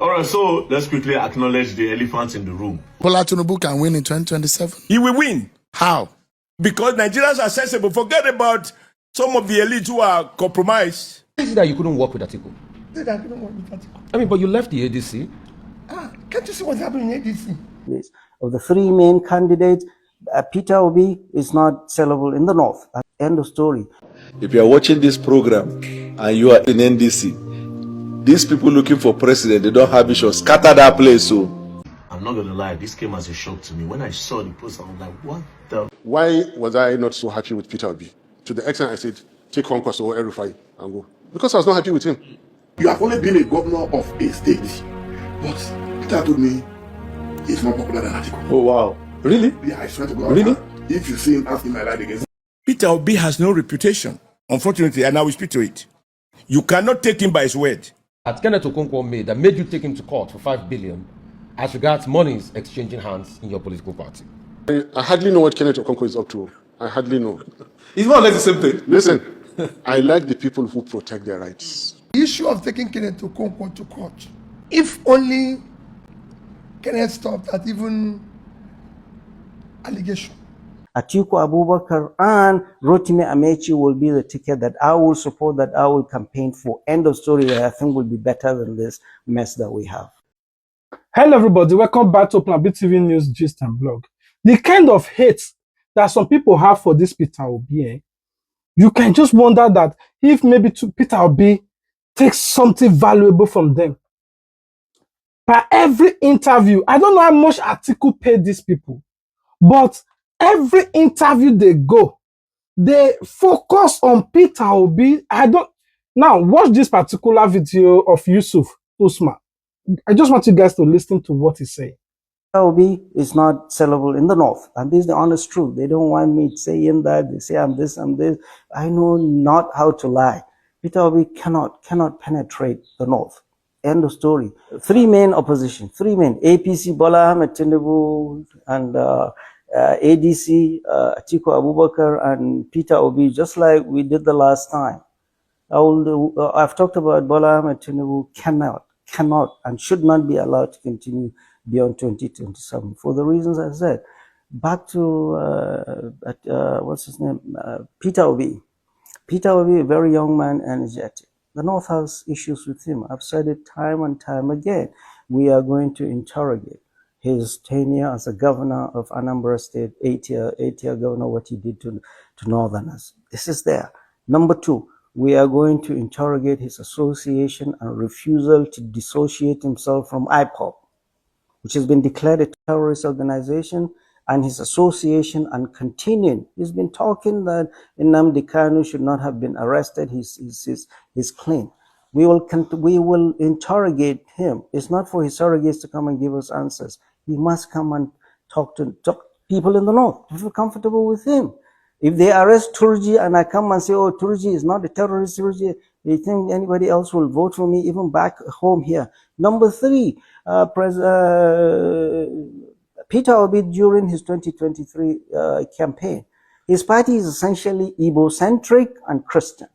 All right, so let's quickly acknowledge the elephant in the room. Bola Tinubu can win in 2027. He will win. How? Because Nigerians are sensible. Forget about some of the elites who are compromised. Why is it that you couldn't work with Atiku? I couldn't work with Atiku. I mean, but you left the ADC. Can't you see what's happening in ADC? Of the three main candidates, Peter Obi is not sellable in the north. End of story. If you are watching this program and you are in NDC, these people looking for president, they don't have issues. Scatter that place. So I'm not gonna lie, this came as a shock to me. When I saw the post, I was like, what the? Why was I not so happy with Peter Obi? To the extent I said, take Conquest or Erufai and go. Because I was not happy with him. You have only been a governor of a state, but Peter told me he's more popular than Atiku. oh wow, really? Yeah, I swear to God. Really? If you see him asking my life against Peter Obi has no reputation, unfortunately, and I will speak to it. You cannot take him by his word. At Kenneth Okonkwo made you take him to court for 5 billion as regards monies exchanging hands in your political party. I hardly know what Kenneth Okonkwo is up to. I hardly know. It's more or less the same thing. Listen, I like the people who protect their rights. The issue of taking Kenneth Okonkwo to court. If only Kenneth stopped at even allegation. Atiku Abubakar and Rotimi Amechi will be the ticket that I will support, that I will campaign for. End of story, that I think will be better than this mess that we have. Hello everybody, welcome back to Plan B TV News Gist and Blog. The kind of hate that some people have for this Peter Obi, you can just wonder that if maybe Peter Obi takes something valuable from them. By every interview, I don't know how much Atiku paid these people, but every interview they go, they focus on Peter Obi. Now watch this particular video of Yusuf Usman. I just want you guys to listen to what he's saying. Peter Obi is not sellable in the north, and this is the honest truth. They don't want me saying that. They say I'm this, I'm this. I know not how to lie. Peter Obi cannot penetrate the north. End of story. Three main opposition, APC, Bola Ahmed Tinubu, and ADC, Atiku Abubakar, and Peter Obi, just like we did the last time. I've talked about Bola Ahmed Tinubu cannot and should not be allowed to continue beyond 2027 for the reasons I said. Back to what's his name, Peter Obi. Peter Obi, a very young man, energetic. The North has issues with him. I've said it time and time again. We are going to interrogate his tenure as a governor of Anambra State, eight-year governor, what he did to Northerners. This is there. Number two, we are going to interrogate his association and refusal to dissociate himself from IPOB, which has been declared a terrorist organization, and his association and continuing. He's been talking that Nnamdi Kanu should not have been arrested. He's clean. We will interrogate him. It's not for his surrogates to come and give us answers. He must come and talk to people in the north to feel comfortable with him. If they arrest Turji and I come and say, oh, Turji is not a terrorist, Turji, they think anybody else will vote for me, even back home here. Number three, Peter Obi, during his 2023 campaign, his party is essentially Igbo-centric and Christian.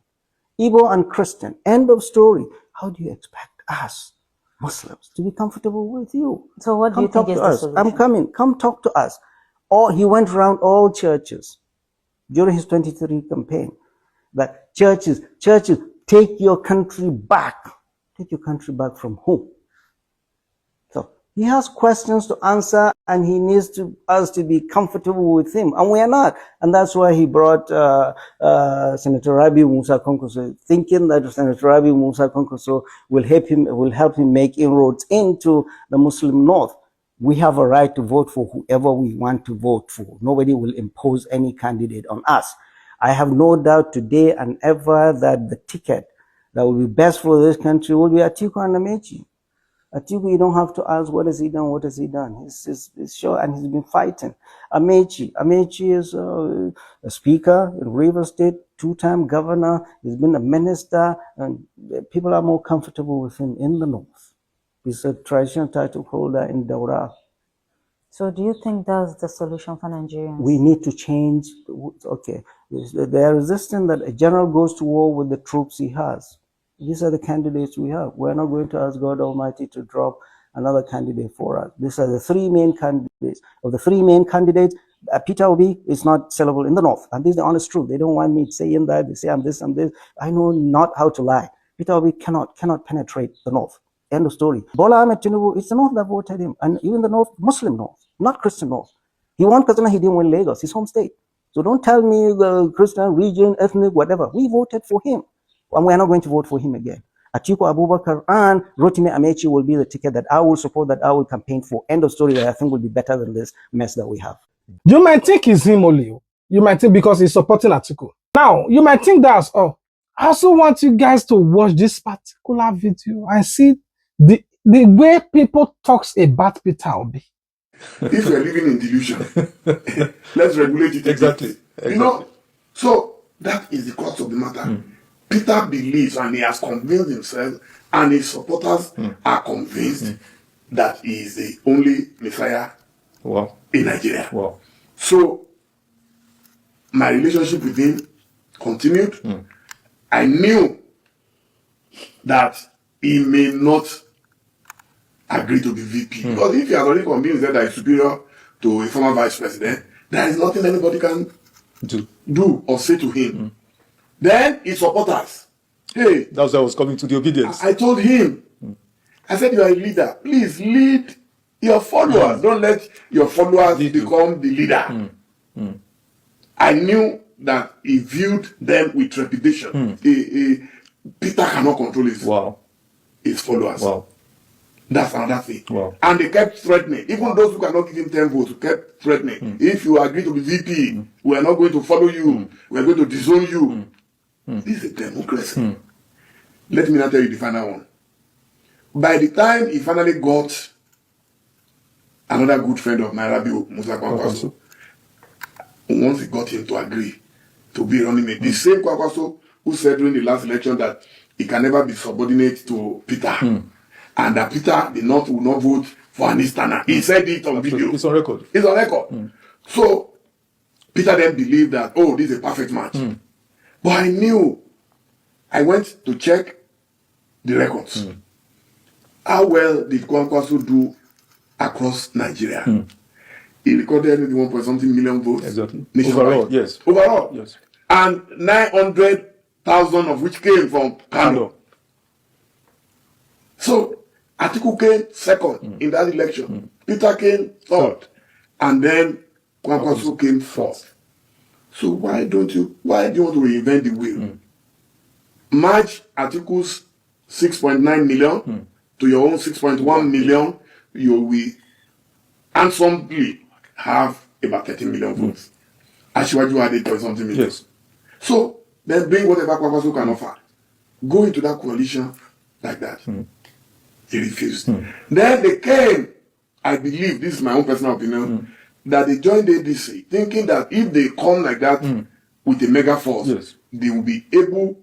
Igbo and Christian. End of story. How do you expect us, Muslims, to be comfortable with you? So what do you think is the solution? I'm coming. Come talk to us. Or he went around all churches during his 23 campaign. That churches, take your country back. Take your country back from whom? So he has questions to answer, and he needs us to be comfortable with him, and we are not. And that's why he brought Senator Rabi Musa Konkoso, thinking that Senator Rabi Musa Konkoso will help him make inroads into the Muslim North. We have a right to vote for whoever we want to vote for. Nobody will impose any candidate on us. I have no doubt today and ever that the ticket that will be best for this country will be Atiku and Amechi. Atiku, you don't have to ask what has he done, what has he done. He's sure, and he's been fighting. Amechi is a speaker in Rivers State, two-time governor. He's been a minister, and people are more comfortable with him in the north. He's a traditional title holder in Daura. So do you think that's the solution for Nigerians? We need to change. Okay, they are resistant that a general goes to war with the troops he has. These are the candidates we have. We're not going to ask God Almighty to drop another candidate for us. These are the three main candidates. Of the three main candidates, Peter Obi is not sellable in the North. And this is the honest truth. They don't want me saying that. They say I'm this, I'm this. I know not how to lie. Peter Obi cannot penetrate the North. End of story. Bola Ahmed Tinubu, it's the North that voted him. And even the North, Muslim North, not Christian North. He won Katsina, he didn't win Lagos, his home state. So don't tell me the Christian region, ethnic, whatever. We voted for him. And we're not going to vote for him again. Atiku Abubakar and Rotimi Amechi will be the ticket that I will support, that I will campaign for. End of story, that I think will be better than this mess that we have. You might think it's him only. You might think because he's supporting Atiku. Now, you might think that's all. I also want you guys to watch this particular video and see the way people talks about Peter Obi. If we're living in delusion, let's regulate it. Exactly. You know, so that is the crux of the matter. Peter believes, and he has convinced himself, and his supporters are convinced that he is the only Messiah in Nigeria. So my relationship with him continued. I knew that he may not agree to be VP. Because if he has already convinced that he's superior to a former vice president, there is nothing anybody can do or say to him. Then his supporters, hey, That's why I was coming to the obedience. I told him, I said, you are a leader. Please lead your followers. Don't let your followers become the leader. I knew that he viewed them with trepidation. Peter cannot control his followers. That's another thing. And they kept threatening. Even those who cannot give him 10 votes kept threatening. If you agree to be VP, we are not going to follow you. We are going to disown you. This is a democracy. Let me now tell you the final one. By the time he finally got another good friend of mine, Rabbi Musa Kwankwaso, once he got him to agree to be running mate, the same Kwankwaso who said during the last election that he can never be subordinate to Peter, and that Peter will not vote for an Easterner. He said it on video. It's on record. It's on record. So Peter then believed that, oh, this is a perfect match. But I knew. I went to check the records. How well did Kwankwaso do across Nigeria? He recorded maybe 1.something million votes. Exactly. Overall, yes. Overall. Yes. And 900,000 of which came from Kano. So Atiku came second in that election. Peter came third. And then Kwankwaso came fourth. So why do you want to reinvent the wheel? Match Atiku's 6.9 million to your own 6.1 million, you will handsomely have about 13 million votes. Ashwaju had 8.something million. Yes. So then bring whatever Kwankwaso can offer. Go into that coalition like that. He refused. Then they came, I believe, this is my own personal opinion, that they joined the ADC, thinking that if they come like that with a mega force, they will be able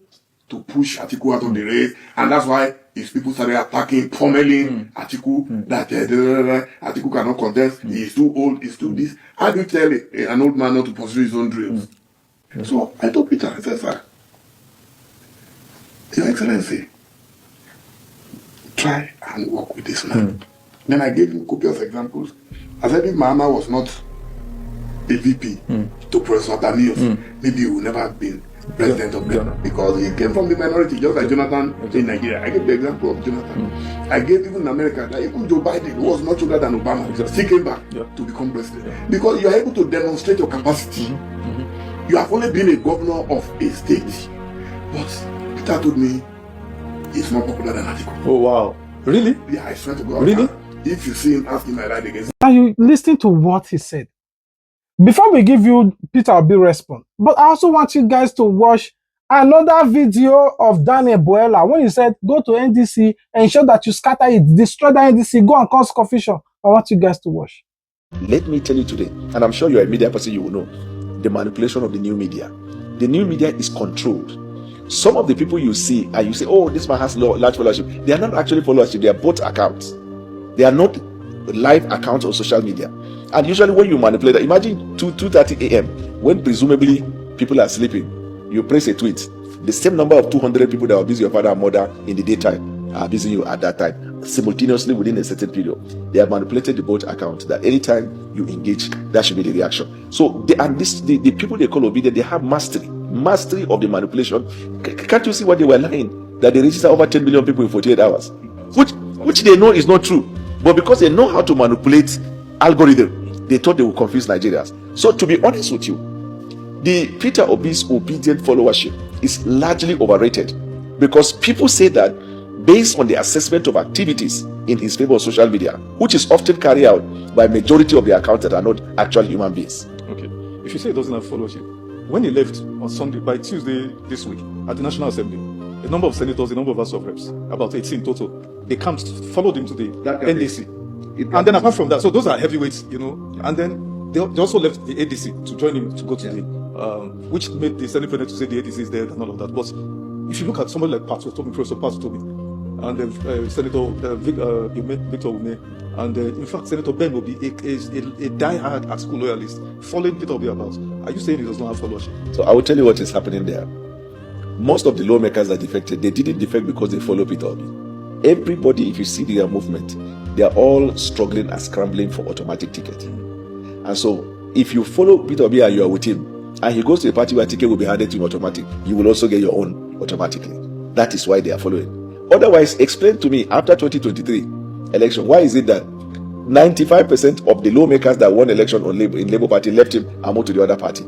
to push Atiku out of the race, and that's why his people started attacking, pummeling Atiku, that Atiku cannot contest, he is too old, he's too this. How do you tell an old man not to pursue his own dreams? So I told Peter, I said, sir, Your Excellency, try and work with this man. Then I gave him copious examples. I said, if Mahama was not a VP to Professor Daniels, maybe he would never have been president of Ghana, because he came from the minority, just like Jonathan in Nigeria. I gave the example of Jonathan. I gave even in America that even Joe Biden, who was much older than Obama, still came back to become president. Because you are able to demonstrate your capacity. You have only been a governor of a state. But Peter told me he's more popular than Atiku. Oh, wow. Really? Yeah, I swear to God. Really? If you see him, ask him my right against. Now you listen to what he said. Before we give you Peter Obi response, but I also want you guys to watch another video of Daniel Boella when he said, go to NDC, ensure that you scatter it, destroy the NDC, go and cause confusion. I want you guys to watch. Let me tell you today, and I'm sure you're a media person, you will know, the manipulation of the new media. The new media is controlled. Some of the people you see, and you say, oh, this man has large followership. They are not actually followership, they are bot accounts. They are not live accounts on social media. And usually when you manipulate that, imagine 2:30 a.m. when presumably people are sleeping, you press a tweet, The same number of 200 people that will visit your father and mother in the daytime are visiting you at that time, simultaneously within a certain period. They have manipulated the vote account that anytime you engage, that should be the reaction. So the people they call obedient, they have mastery of the manipulation. Can't you see what they were lying? That they register over 10 million people in 48 hours, which they know is not true. But because they know how to manipulate algorithm, they thought they would confuse Nigerians. So to be honest with you, the Peter Obi's obedient followership is largely overrated, because people say that based on the assessment of activities in his favor on social media, which is often carried out by majority of the accounts that are not actual human beings. Okay, if you say it doesn't have followership, when he left on Sunday, by Tuesday this week at the National Assembly, a number of senators, a number of House of Reps, about 18 total, they followed him to the NDC. And then apart from that, so those are heavyweights, and then they also left the ADC to join him to go to the, which made the Senate President to say the ADC is dead and all of that. But if you look at somebody like Professor Pat Toby, and Senator Victor Ume, and in fact Senator Ben will be a die-hard Atiku loyalist, following Peter Obi about. Are you saying he does not have followership? So I will tell you what is happening there. Most of the lawmakers that defected, they didn't defect because they follow Peter Obi. Everybody, if you see their movement, they are all struggling and scrambling for automatic ticket. And so if you follow Peter Obi and you are with him, and he goes to a party where ticket will be handed to him automatic, you will also get your own automatically. That is why they are following. Otherwise, explain to me, after 2023 election, why is it that 95% of the lawmakers that won election in Labour Party left him and moved to the other party?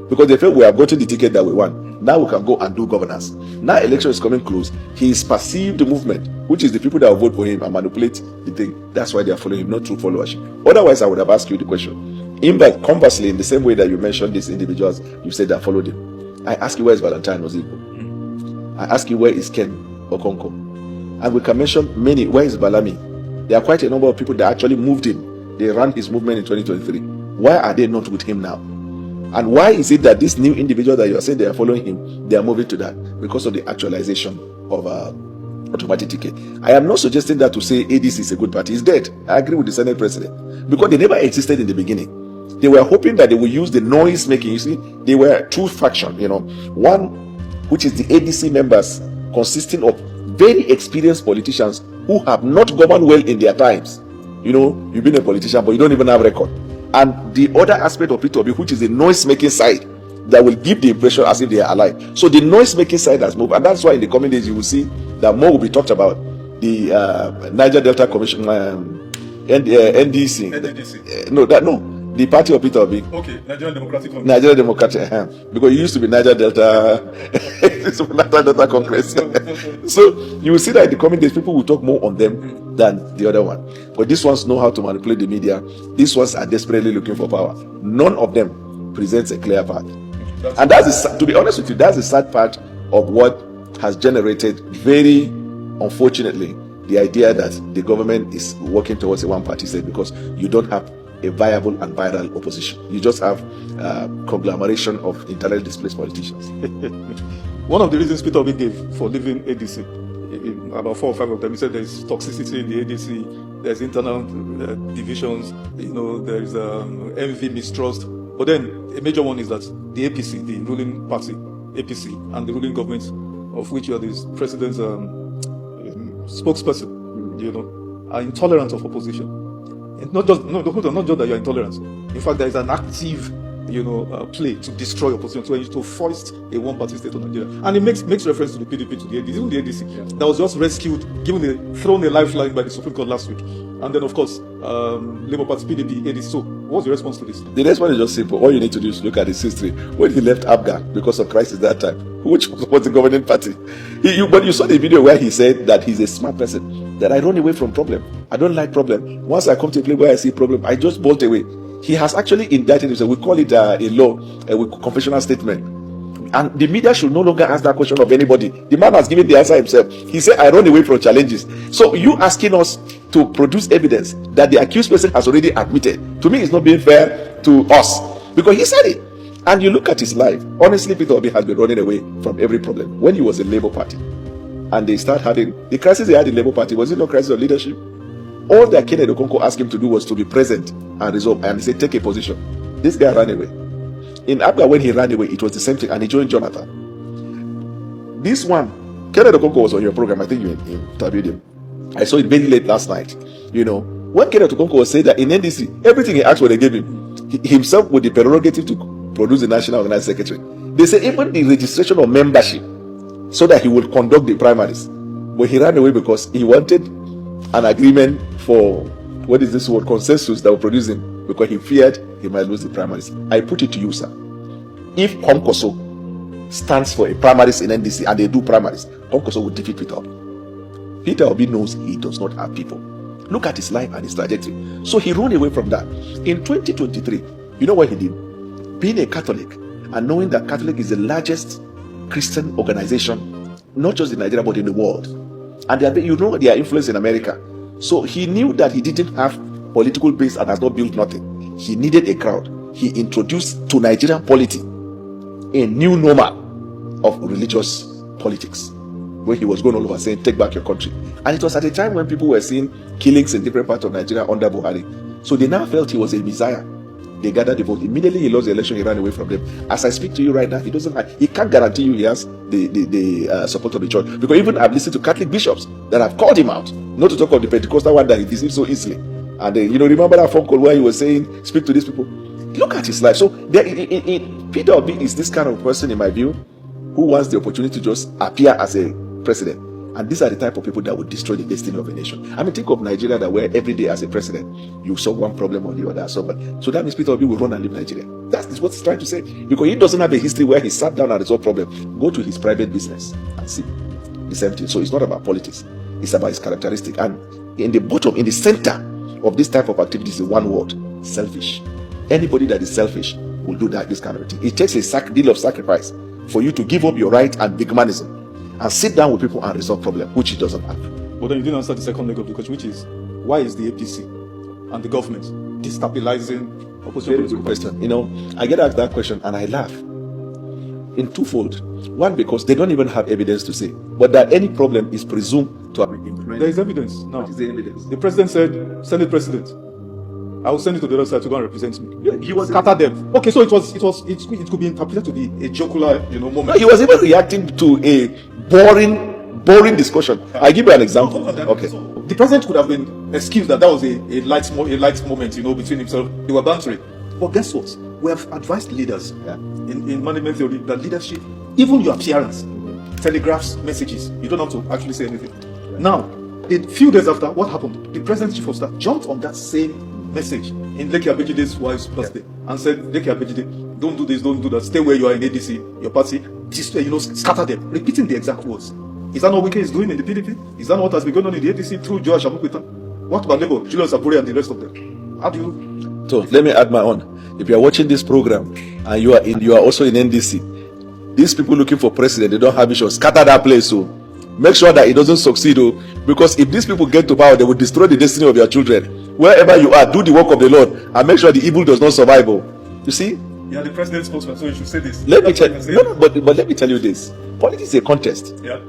Because they felt we have gotten the ticket that we want. Now we can go and do governance. Now election is coming close. His perceived movement, which is the people that will vote for him and manipulate the thing, that's why they are following him, not through followership. Otherwise, I would have asked you the question. Conversely, in the same way that you mentioned these individuals, you said that followed him. I ask you, where is Valentine Ozigbo? I ask you, where is Ken Okonko? And we can mention many. Where is Balami? There are quite a number of people that actually moved him. They ran his movement in 2023. Why are they not with him now? And why is it that this new individual that you are saying they are following him, they are moving to that? Because of the actualization of automatic ticket. I am not suggesting that to say ADC is a good party. It's dead. I agree with the Senate President. Because they never existed in the beginning. They were hoping that they would use the noise making. You see, they were two factions, One, which is the ADC members, consisting of very experienced politicians who have not governed well in their times. You've been a politician, but you don't even have record. And the other aspect of Peter Obi, which is the noise-making side, that will give the impression as if they are alive. So the noise-making side has moved, and that's why in the coming days you will see that more will be talked about. The Niger Delta Commission, NDC. The party of Peter Obi. Okay, Nigerian Democratic Congress. Nigerian Democratic, because it used to be Niger Delta, Niger Delta Congress. So you will see that in the coming days, people will talk more on them than the other one. But these ones know how to manipulate the media. These ones are desperately looking for power. None of them presents a clear path. And to be honest with you, that's the sad part of what has generated, very unfortunately, the idea that the government is working towards a one-party state, because you don't have a viable and viral opposition. You just have conglomeration of internally displaced politicians. One of the reasons Peter Obi gave for leaving ADC, about 4 or 5 of them, he said there's toxicity in the ADC, there's internal divisions, there's envy, mistrust. But then a major one is that the APC, the ruling party, APC, and the ruling government, of which you are the president's spokesperson, are intolerant of opposition. Not just that you are intolerant. In fact, there is an active, play to destroy opposition, to foist a one-party state on Nigeria. And it makes reference to the PDP, to the ADC, even the ADC, that was just rescued, thrown a lifeline by the Supreme Court last week. And then, of course, Labour Party, PDP, ADC. So, what's the response to this? The response is just simple. All you need to do is look at his history. When he left ABGA because of crisis that time, which was the governing party. But you saw the video where he said that he's a smart person, that I run away from problem. I don't like problem. Once I come to a place where I see problem, I just bolt away. He has actually indicted himself. We call it a law, a confessional statement. And the media should no longer ask that question of anybody. The man has given the answer himself. He said, I run away from challenges. So you asking us to produce evidence that the accused person has already admitted, to me, it's not being fair to us. Because he said it. And you look at his life. Honestly, Peter Obi has been running away from every problem. When he was in Labour Party, and they start having the crisis they had in Labour Party, was it not crisis of leadership? All that Kenneth Okonkwo asked him to do was to be present and resolve, and he said, take a position. This guy ran away. In ABGA, when he ran away, it was the same thing, and he joined Jonathan. This one, Kenneth Okonkwo was on your program. I think you interviewed him. I saw it very late last night. You know, when Kenneth Okonkwo said that in NDC, everything he asked for, they gave him. He himself with the prerogative to produce the National Organizing Secretary. They say even the registration of membership so that he would conduct the primaries. But he ran away because he wanted an agreement for, what is this word, consensus that will produce him, because he feared he might lose the primaries. I put it to you, sir. If Konkoso stands for a primaries in NDC and they do primaries, Konkoso will defeat Peter Obi. Peter Obi knows he does not have people. Look at his life and his trajectory. So he ran away from that. In 2023, you know what he did? Being a Catholic and knowing that Catholic is the largest Christian organization, not just in Nigeria but in the world, and you know their influence in America. So he knew that he didn't have political base and has not built nothing. He needed a crowd. He introduced to Nigerian polity a new normal of religious politics, where he was going all over saying, take back your country. And it was at a time when people were seeing killings in different parts of Nigeria under Buhari. So they now felt he was a messiah. They gathered the vote. Immediately he lost the election, he ran away from them. As I speak to you right now, he can't guarantee you he has the support of the church. Because even I've listened to Catholic bishops that have called him out, not to talk of the Pentecostal one that he deceived so easily. And remember that phone call where he was saying, speak to these people. Look at his life. So Peter Obi is this kind of person, in my view, who wants the opportunity to just appear as a president. And these are the type of people that would destroy the destiny of a nation. I mean, think of Nigeria, that where every day as a president, you solve one problem or the other. So that means Peter Obi will run and leave Nigeria. That's what he's trying to say. Because he doesn't have a history where he sat down and resolved problem. Go to his private business and see. It's empty. So it's not about politics. It's about his characteristic. And in the bottom, in the center of this type of activity is one word: selfish. Anybody that is selfish will do this kind of thing. It takes a deal of sacrifice for you to give up your right and big manism and sit down with people and resolve problems, which he doesn't have. But then you didn't answer the second leg of the question, which is, why is the APC and the government destabilizing opposition? Very good question. I get asked that question and I laugh. In twofold. One, because they don't even have evidence to say, but that any problem is presumed to have been implemented. There is evidence now. What is the evidence? The president said, Senate President, I will send it to the other side to go and represent me. Yeah, he was scatter them. Okay, so it could be interpreted to be a jocular, moment. No, he was even reacting to a boring discussion. I give you an example. Okay. So the president could have been excused that was a light moment, between himself. They were bantering. But guess what? We have advised leaders in management theory that leadership, even your appearance, telegraphs messages. You don't have to actually say anything. Now, a few days after, what happened? The president's chief of staff jumped on that same message in Lekki Abejide's wife's birthday and said, Lekki Abejide, don't do this, don't do that, stay where you are in ADC, your party, scatter them, repeating the exact words. Is that not what Wike is doing in the PDP? Is that not what has been going on in the ADC through Joash Amukwita? What about Labour, Julius Abure and the rest of them? How do you? So let me add my own. If you are watching this program and you are also in NDC, these people looking for president, they don't have issues. Scatter that place, so make sure that it doesn't succeed, because if these people get to power, they will destroy the destiny of your children. Wherever you are, do the work of the Lord and make sure the evil does not survive. You see? Yeah, the president's spokesman, so you should say this. Let me tell you, but let me tell you this. Politics is a contest. Yeah.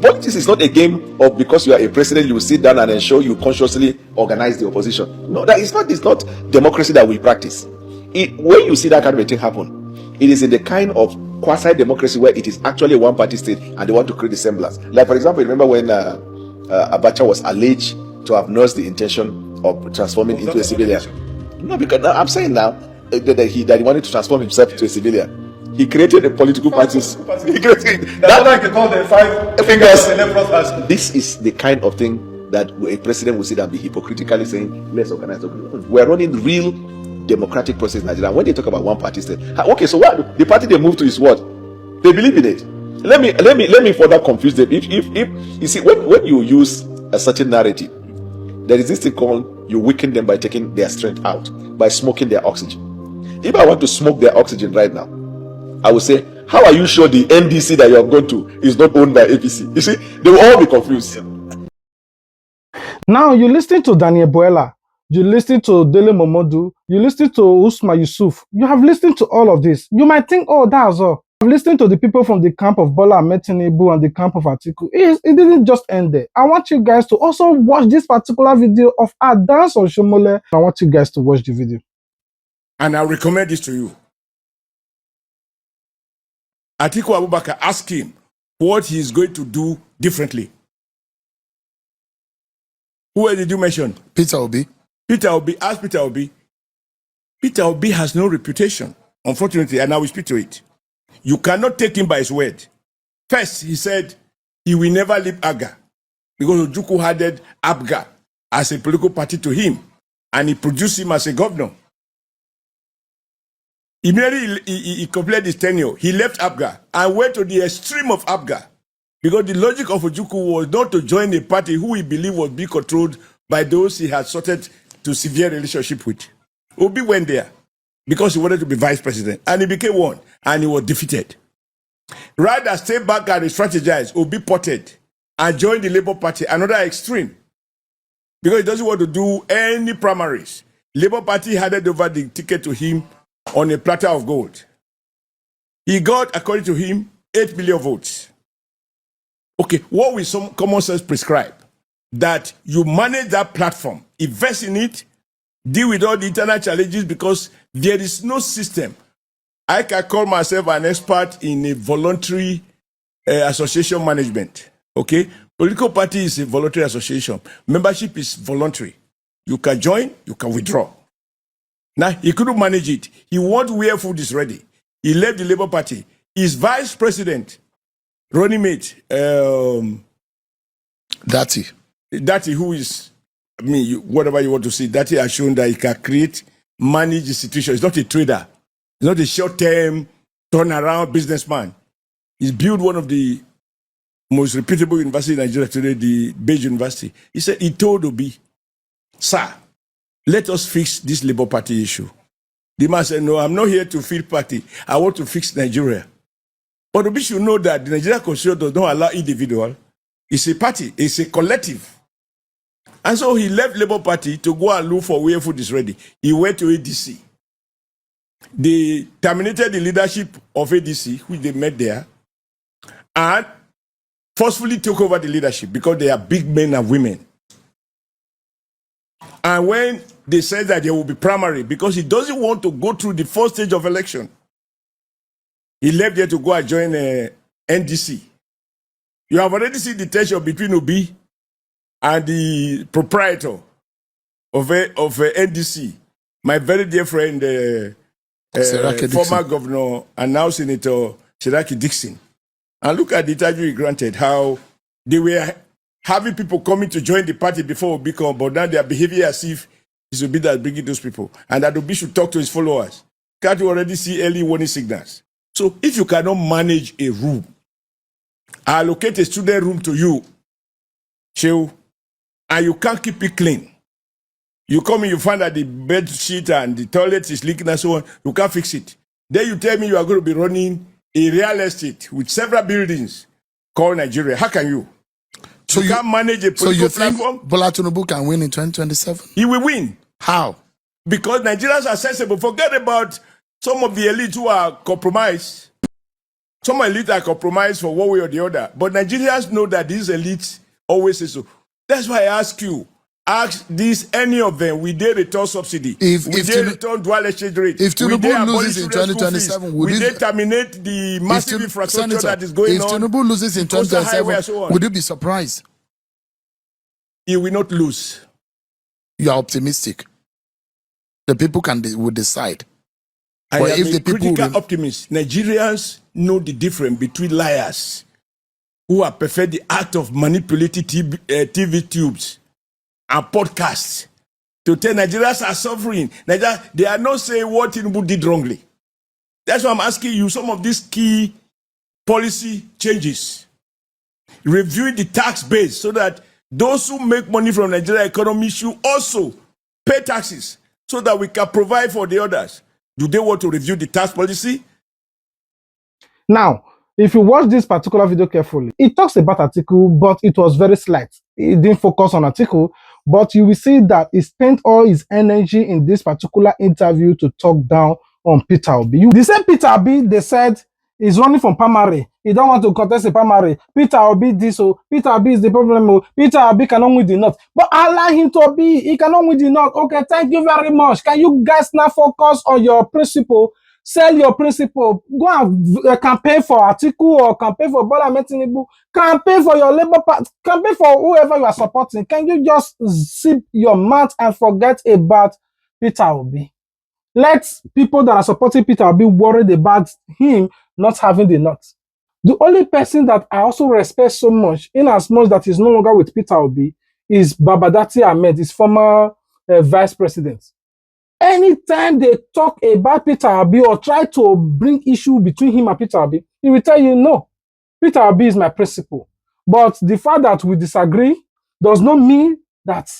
Politics is not a game of, because you are a president, you will sit down and ensure you consciously organize the opposition. No, it's not democracy that we practice. When you see that kind of a thing happen, it is in the kind of quasi-democracy where it is actually a one-party state and they want to create the semblance. Like, for example, remember when Abacha was alleged to have nursed the intention of transforming into a civilian? No, because I'm saying now that he wanted to transform himself into a civilian. He created a political party. He created that can call the five fingers. This is the kind of thing that a president will sit and be hypocritically saying, let's organize. We're running real democratic process in Nigeria. When they talk about one party state, okay, so what the party they move to is what? They believe in it. Let me further confuse them. If you see, when you use a certain narrative, there is this thing called you weaken them by taking their strength out, by smoking their oxygen. If I want to smoke their oxygen right now, I will say, how are you sure the NDC that you have gone to is not owned by APC? You see, they will all be confused. Now you listen to Daniel Buela, you listen to Dele Momodu, you listen to Usman Yusuf. You have listened to all of this. You might think, oh, that's all. I've listened to the people from the camp of Bola Ahmed Tinubu and the camp of Atiku. It didn't just end there. I want you guys to also watch this particular video of our dance on Shomole. I want you guys to watch the video. And I recommend this to you. Atiku Abubakar asked him, what he's going to do differently. Who did you mention? Peter Obi. Peter Obi. Ask Peter Obi. Peter Obi has no reputation, unfortunately, and I will speak to it. You cannot take him by his word. First, he said he will never leave AGA because Ojukwu added ABGA as a political party to him, and he produced him as a governor. Immediately, he completed his tenure. He left ABGA and went to the extreme of ABGA because the logic of Ojukwu was not to join a party who he believed was being controlled by those he had sorted to severe relationship with. Obi went there because he wanted to be vice president, and he became one, and he was defeated. Rather stay back and strategize, Obi potted and joined the Labour Party, another extreme, because he doesn't want to do any primaries. Labour Party handed over the ticket to him on a platter of gold. He got, according to him, 8 million votes. Okay, what will some common sense prescribe? That you manage that platform, invest in it, deal with all the internal challenges, because there is no system. I can call myself an expert in a voluntary association management. Okay? Political party is a voluntary association. Membership is voluntary. You can join, you can withdraw. Now, he couldn't manage it. He wanted where food is ready. He left the Labour Party. His vice president, running mate, Dati, who is, I mean, whatever you want to say, Dati has shown that he can manage the situation. He's not a trader. He's not a short-term, turnaround businessman. He's built one of the most reputable universities in Nigeria today, the Beige University. He said, he told Obi, sir, let us fix this Labour Party issue. The man said, no, I'm not here to fix party. I want to fix Nigeria. But Obi should know that the Nigerian Constitution does not allow individual. It's a party. It's a collective. And so he left Labour Party to go and look for where food is ready. He went to ADC. They terminated the leadership of ADC, which they met there, and forcefully took over the leadership because they are big men and women. And when they said that there will be primary, because he doesn't want to go through the first stage of election, he left there to go and join NDC. You have already seen the tension between Obi and the proprietor of NDC, my very dear friend, former governor and now Senator Siraki Dixon. And look at the interview he granted, how they were having people coming to join the party before Obi come, but now they are behaving as if it's Obi that's bringing those people. And that Obi should talk to his followers. Can't you already see early warning signals? So if you cannot manage a room, allocate a student room to you, and you can't keep it clean. You come in, you find that the bed sheet and the toilet is leaking and so on, you can't fix it. Then you tell me you are going to be running a real estate with several buildings called Nigeria. How can you? So you can't manage a political platform? Bola Tinubu can win in 2027? He will win. How? Because Nigerians are sensible. Forget about some of the elite who are compromised. Some elite are compromised for one way or the other. But Nigerians know that these elites always say so. That's why I ask you, ask this, any of them, will they return subsidy? Will they return dual exchange rate? If Tinubu loses in 2027, will they terminate the massive infrastructure that is going on? If Tinubu loses in 2027, would you be surprised? He will not lose. You are optimistic. The people will decide. I am a critical optimist. Nigerians know the difference between liars who have perfected the act of manipulating TV tubes and podcasts to tell Nigerians are suffering. They are not saying what Tinubu did wrongly. That's why I'm asking you some of these key policy changes. Reviewing the tax base so that those who make money from Nigerian economy should also pay taxes so that we can provide for the others. Do they want to review the tax policy? Now, if you watch this particular video carefully, it talks about Atiku, but it was very slight. It didn't focus on Atiku, but you will see that he spent all his energy in this particular interview to talk down on Peter Obi. The same Peter Obi, they said, is running from primary. He don't want to contest a primary. Peter Obi this, so Peter Obi is the problem. Peter Obi cannot win the north. But allow him to be. He cannot win the north. Okay, thank you very much. Can you guys now focus on your principle? sell your principle, go and campaign for Atiku or campaign for Bola Ahmed Tinubu, campaign for your Labour Party, campaign for whoever you are supporting. Can you just zip your mouth and forget about Peter Obi? Let people that are supporting Peter Obi worried about him not having the nuts. The only person that I also respect so much, in as much that is no longer with Peter Obi, is Babadati Ahmed, his former vice president. Anytime they talk about Peter Obi or try to bring issue between him and Peter Obi, he will tell you, no, Peter Obi is my principal. But the fact that we disagree does not mean that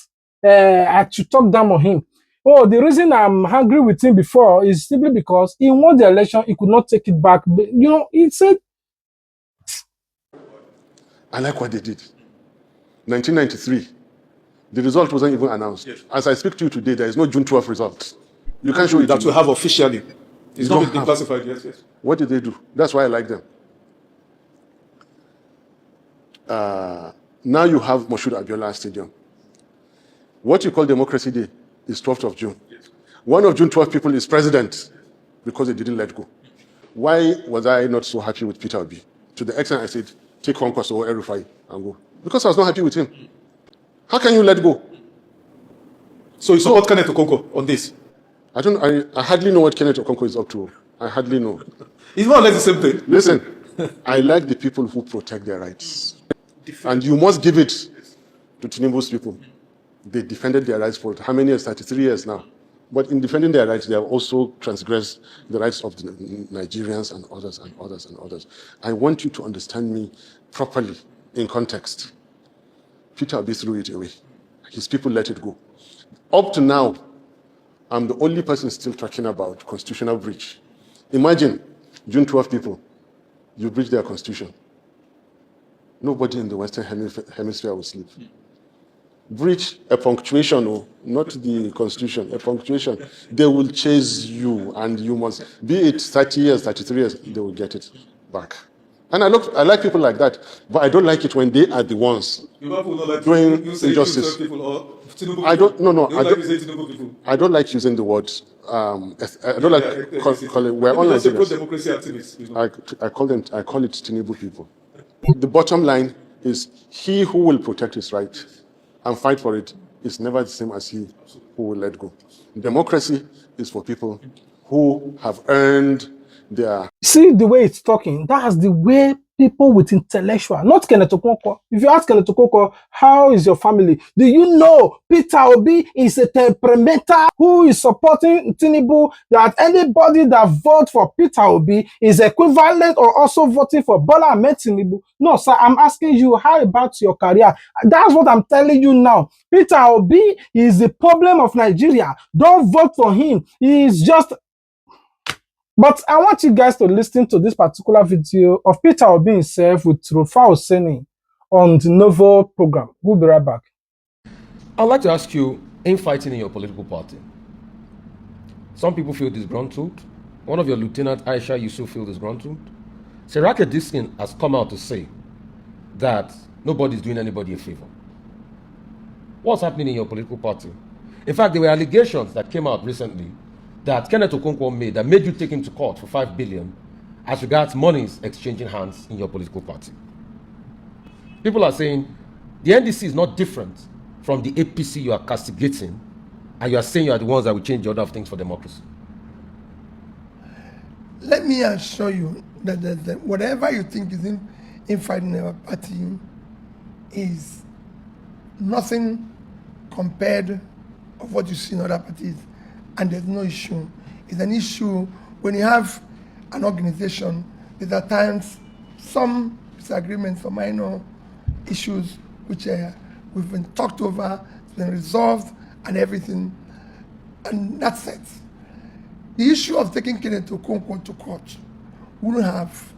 I should talk down on him. Oh, the reason I'm angry with him before is simply because he won the election, he could not take it back. But, you know, he said, I like what they did. 1993, the result wasn't even announced. Yes. As I speak to you today, there is no June 12th result. You can't show it that we have officially. It's not been classified yet. Yes. What did they do? That's why I like them. Now you have Moshood Abiola Stadium. What you call Democracy Day is 12th of June. Yes. One of June 12 people is president because they didn't let go. Why was I not so happy with Peter Obi? To the extent I said, take Conquest or Erufai and go. Because I was not happy with him. How can you let go? So you support Kenneth Okonkwo on this? I hardly know what Kenneth Okonkwo is up to. I hardly know. It's more or less the same thing. Listen, I like the people who protect their rights. And you must give it to Tinubu's people. They defended their rights for how many years? 33 years now. But in defending their rights, they have also transgressed the rights of the Nigerians and others and others and others. I want you to understand me properly in context. Peter Obi threw it away. His people let it go. Up to now, I'm the only person still talking about constitutional breach. Imagine, June 12 people, you breach their constitution. Nobody in the Western Hemisphere will sleep. Breach a punctuation, or not the constitution, a punctuation. They will chase you, and you must, be it 30 years, 33 years, they will get it back. And I like people like that, but I don't like it when they are the ones doing injustice. I don't like using the word. I don't like call it. We're all Nigerians. I call it Tinubu people. The bottom line is he who will protect his right and fight for it is never the same as he who will let go. Democracy is for people who have earned their... See the way it's talking, that's the way people with intellectual, not Kenneth Okonkwo. If you ask Kenneth Okonkwo, how is your family? Do you know Peter Obi is a temperamental who is supporting Tinubu, that anybody that votes for Peter Obi is equivalent or also voting for Bola Ahmed Tinubu? No, sir, I'm asking you, how about your career? That's what I'm telling you now. Peter Obi is the problem of Nigeria. Don't vote for him. He is just... But I want you guys to listen to this particular video of Peter Obi himself with Rufa Hosseini on the Novo program. We'll be right back. I'd like to ask you, infighting in your political party, some people feel disgruntled. One of your lieutenant, Aisha Yusuf, feel disgruntled. Serake Diskin has come out to say that nobody's doing anybody a favor. What's happening in your political party? In fact, there were allegations that came out recently that Kenneth Okonkwo made you take him to court for 5 billion as regards monies exchanging hands in your political party. People are saying the NDC is not different from the APC you are castigating, and you are saying you are the ones that will change the order of things for democracy. Let me assure you that whatever you think is in fighting our party is nothing compared of what you see in other parties. And there's no issue. It's an issue when you have an organization, there's at times some disagreements or minor issues which we've been talked over, it's been resolved and everything. And that's it. The issue of taking Kenneth Okonkwo to court wouldn't have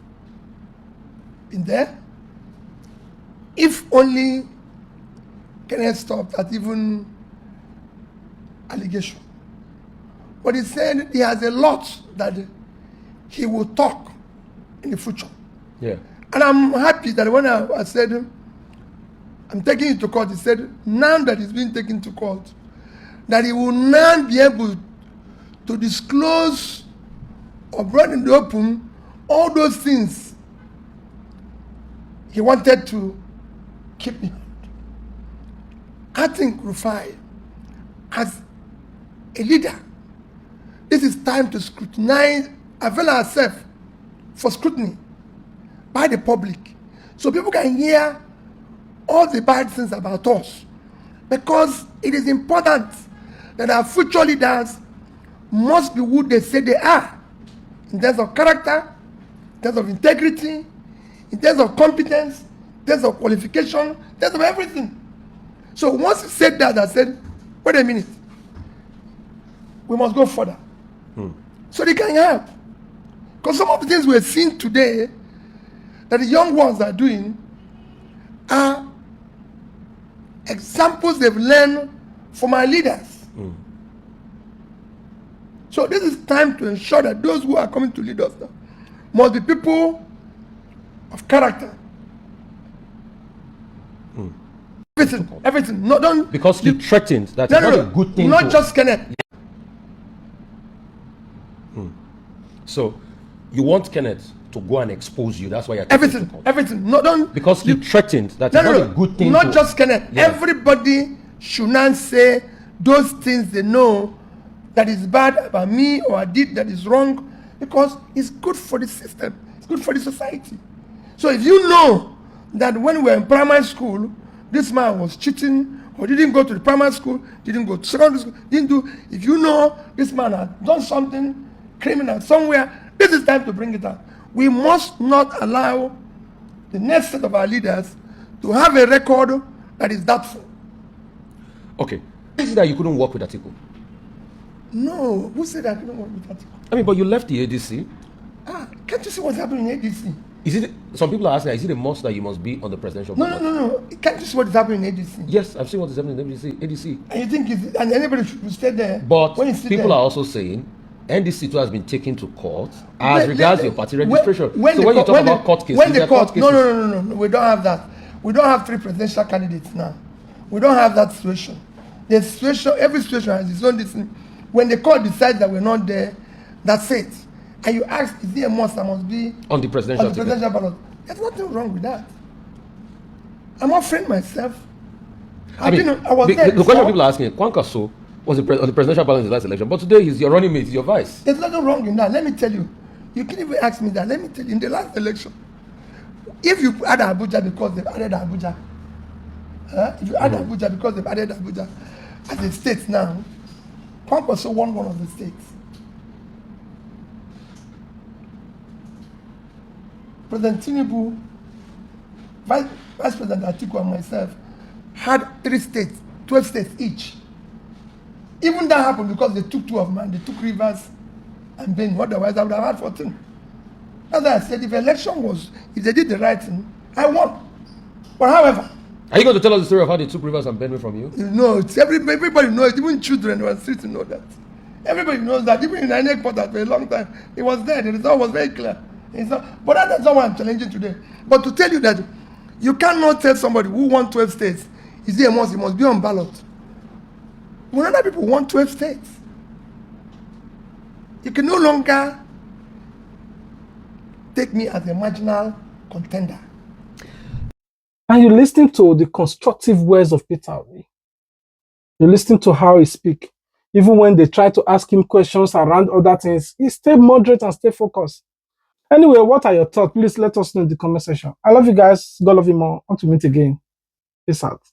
been there if only Kenneth stopped at even allegation. But he said he has a lot that he will talk in the future. Yeah. And I'm happy that when I said, I'm taking it to court, he said, now that he's been taken to court, that he will now be able to disclose or brought in the open all those things he wanted to keep behind. I think Rufai, as a leader, this is time to scrutinize, avail ourselves for scrutiny by the public, so people can hear all the bad things about us. Because it is important that our future leaders must be who they say they are, in terms of character, in terms of integrity, in terms of competence, in terms of qualification, in terms of everything. So once he said that, I said, wait a minute, we must go further. So they can help. Because some of the things we're seeing today that the young ones are doing are examples they've learned from our leaders. So this is time to ensure that those who are coming to lead us now must be people of character. Everything. No, don't. Because you threatened that it's not a good thing. Not just Kenneth. So you want Kenneth to go and expose you. That's why you're everything. No, don't. Because you threatened that it's not a good thing. Not just Kenneth. Yeah. Everybody should not say those things they know that is bad about me or I did that is wrong, because it's good for the system. It's good for the society. So if you know that when we were in primary school, this man was cheating or didn't go to the primary school, didn't go to secondary school, didn't do, if you know this man had done something criminal somewhere, this is time to bring it out. We must not allow the next set of our leaders to have a record that is doubtful. Okay. Is it that you couldn't work with Atiku? No. Who said I couldn't work with Atiku? I mean, but you left the ADC. Can't you see what's happening in ADC? Is it? Some people are asking, is it a must that you must be on the presidential ballot? No. Can't you see what is happening in ADC? Yes, I've seen what is happening in ADC. And you think and anybody should stay there? But people are also saying NDC too has been taken to court as regards your party registration. When you talk about court cases, no, we don't have that. We don't have 3 presidential candidates now. We don't have that situation. The situation, every situation has its own decision. When the court decides that we're not there, that's it. And you ask, is there a must that must be on the presidential ballot? There's nothing wrong with that. I'm offering myself. The question people are asking, Kwankaso was on the presidential ballot in the last election, but today he's your running mate, he's your vice. There's nothing wrong in that. Let me tell you. You can even ask me that. Let me tell you, in the last election, if you add Abuja because they've added Abuja, if you add Abuja because they've added Abuja as a state now, Kwankwaso won one of the states. President Tinubu, Vice President Atiku and myself had 3 states, 12 states each. Even that happened because they took 2 of mine. They took Rivers and Benue. Otherwise, I would have had 14. As I said, if they did the right thing, I won. But however, are you going to tell us the story of how they took Rivers and Benue from you? No, everybody knows it. Even children were street to know that. Everybody knows that. Even in INEC portal for a long time, it was there. The result was very clear. But that's not what I'm challenging today. But to tell you that you cannot tell somebody who won 12 states, is there a must? He must be on ballot. When other people want 12 states, you can no longer take me as a marginal contender. And you listen to the constructive words of Peter Obi. You listen to how he speaks. Even when they try to ask him questions around other things, he stay moderate and stay focused. Anyway, what are your thoughts? Please let us know in the comment section. I love you guys. God love you more. Until we meet again. Peace out.